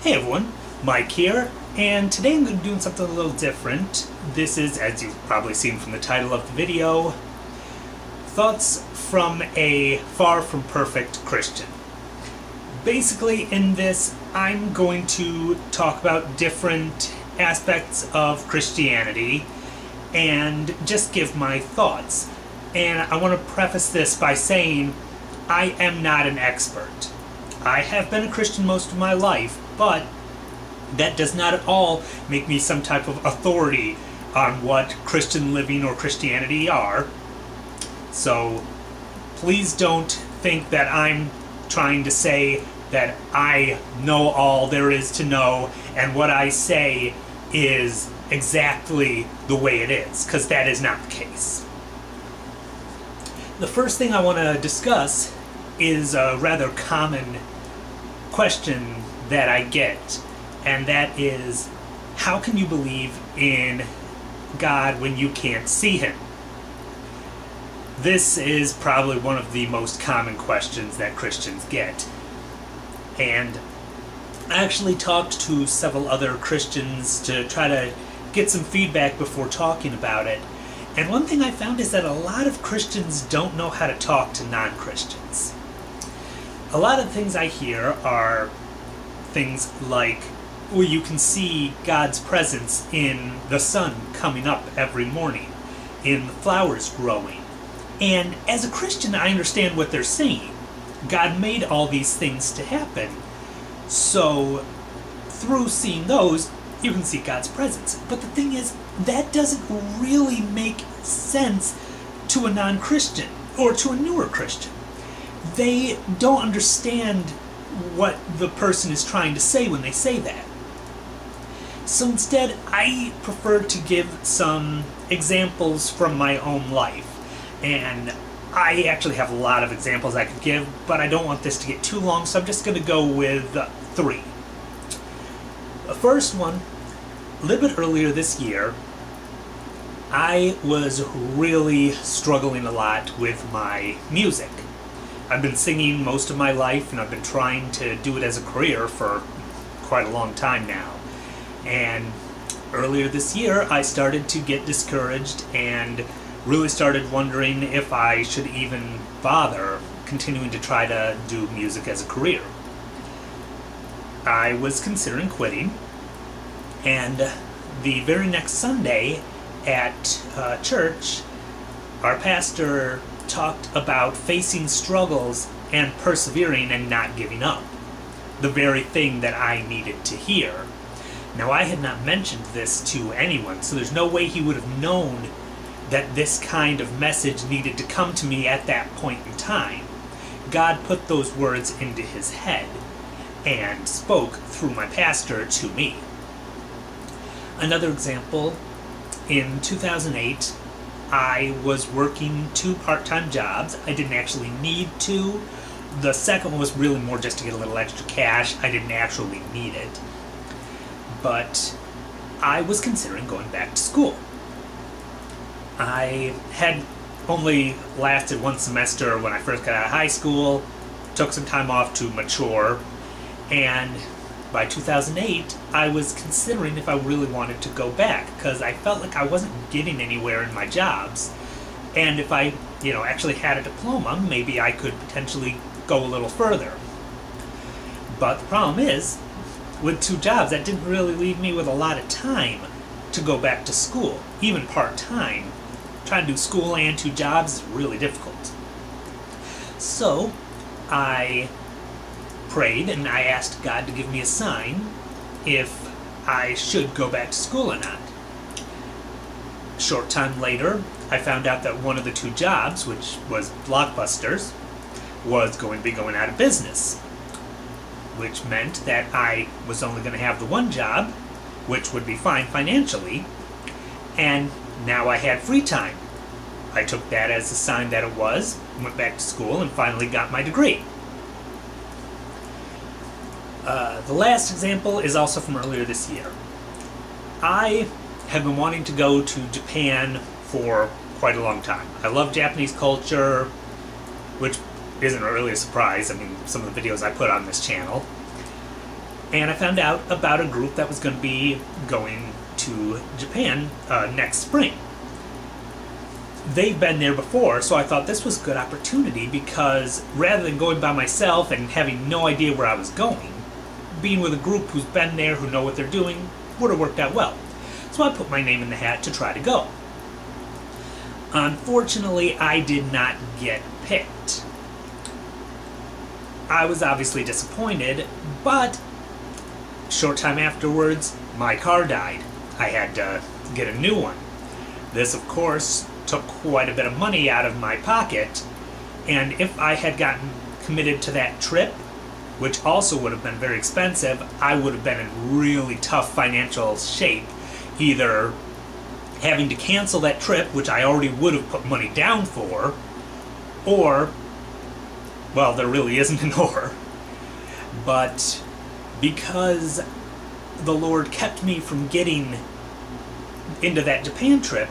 Hey everyone, Mike here, and today I'm going to be doing something a little different. This is, as you've probably seen from the title of the video, Thoughts from a Far From Perfect Christian. Basically, in this, I'm going to talk about different aspects of Christianity and just give my thoughts. And I want to preface this by saying I am not an expert. I have been a Christian most of my life, but that does not at all make me some type of authority on what Christian living or Christianity are. So please don't think that I'm trying to say that I know all there is to know and what I say is exactly the way it is, because that is not the case. The first thing I want to discuss is a rather common question that I get, and that is, how can you believe in God when you can't see Him? This is probably one of the most common questions that Christians get. And I actually talked to several other Christians to try to get some feedback before talking about it. And one thing I found is that a lot of Christians don't know how to talk to non-Christians. A lot of things I hear are things like, well, you can see God's presence in the sun coming up every morning, in the flowers growing. And as a Christian, I understand what they're saying. God made all these things to happen. So through seeing those, you can see God's presence. But the thing is, that doesn't really make sense to a non-Christian or to a newer Christian. They don't understand what the person is trying to say when they say that. So instead, I prefer to give some examples from my own life. And I actually have a lot of examples I could give, but I don't want this to get too long, so I'm just going to go with 3. The first one, a little bit earlier this year, I was really struggling a lot with my music. I've been singing most of my life, and I've been trying to do it as a career for quite a long time now. And earlier this year, I started to get discouraged and really started wondering if I should even bother continuing to try to do music as a career. I was considering quitting, and the very next Sunday at church, our pastor talked about facing struggles and persevering and not giving up. The very thing that I needed to hear. Now, I had not mentioned this to anyone, so there's no way he would have known that this kind of message needed to come to me at that point in time. God put those words into his head and spoke through my pastor to me. Another example, in 2008, I was working 2 part-time jobs. I didn't actually need to. The second one was really more just to get a little extra cash. I didn't actually need it. But I was considering going back to school. I had only lasted 1 semester when I first got out of high school, took some time off to mature, and by 2008, I was considering if I really wanted to go back, because I felt like I wasn't getting anywhere in my jobs. And if I, actually had a diploma, maybe I could potentially go a little further. But the problem is, with 2 jobs, that didn't really leave me with a lot of time to go back to school, even part-time. Trying to do school and 2 jobs is really difficult. So I prayed and I asked God to give me a sign if I should go back to school or not. A short time later, I found out that one of the 2 jobs, which was Blockbusters, was going to be going out of business, which meant that I was only going to have the 1 job, which would be fine financially, and now I had free time. I took that as a sign that it was, went back to school, and finally got my degree. The last example is also from earlier this year. I have been wanting to go to Japan for quite a long time. I love Japanese culture, which isn't really a surprise. I mean, some of the videos I put on this channel. and I found out about a group that was going to be going to Japan next spring. They've been there before, so I thought this was a good opportunity, because rather than going by myself and having no idea where I was going, being with a group who's been there, who know what they're doing, would have worked out well. So I put my name in the hat to try to go. Unfortunately, I did not get picked. I was obviously disappointed, but short time afterwards, my car died. I had to get a new one. This, of course, took quite a bit of money out of my pocket, and if I had gotten committed to that trip, which also would have been very expensive, I would have been in really tough financial shape, either having to cancel that trip, which I already would have put money down for, or, well, there really isn't an or, but because the Lord kept me from getting into that Japan trip,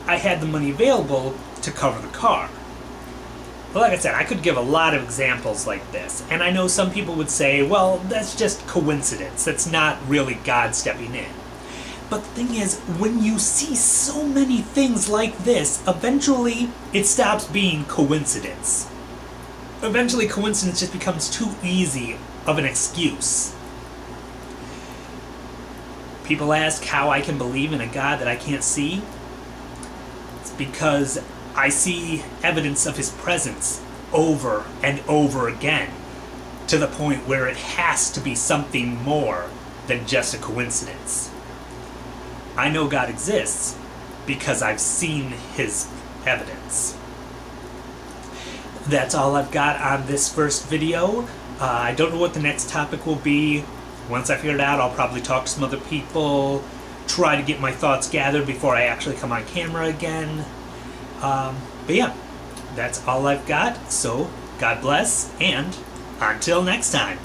I had the money available to cover the car. But like I said, I could give a lot of examples like this, and I know some people would say, well, that's just coincidence. That's not really God stepping in. But the thing is, when you see so many things like this, eventually it stops being coincidence. Eventually coincidence just becomes too easy of an excuse. People ask how I can believe in a God that I can't see. It's because I see evidence of His presence over and over again, to the point where it has to be something more than just a coincidence. I know God exists because I've seen His evidence. That's all I've got on this first video. I don't know what the next topic will be. Once I figure it out, I'll probably talk to some other people, try to get my thoughts gathered before I actually come on camera again. But yeah, that's all I've got, so God bless, and until next time.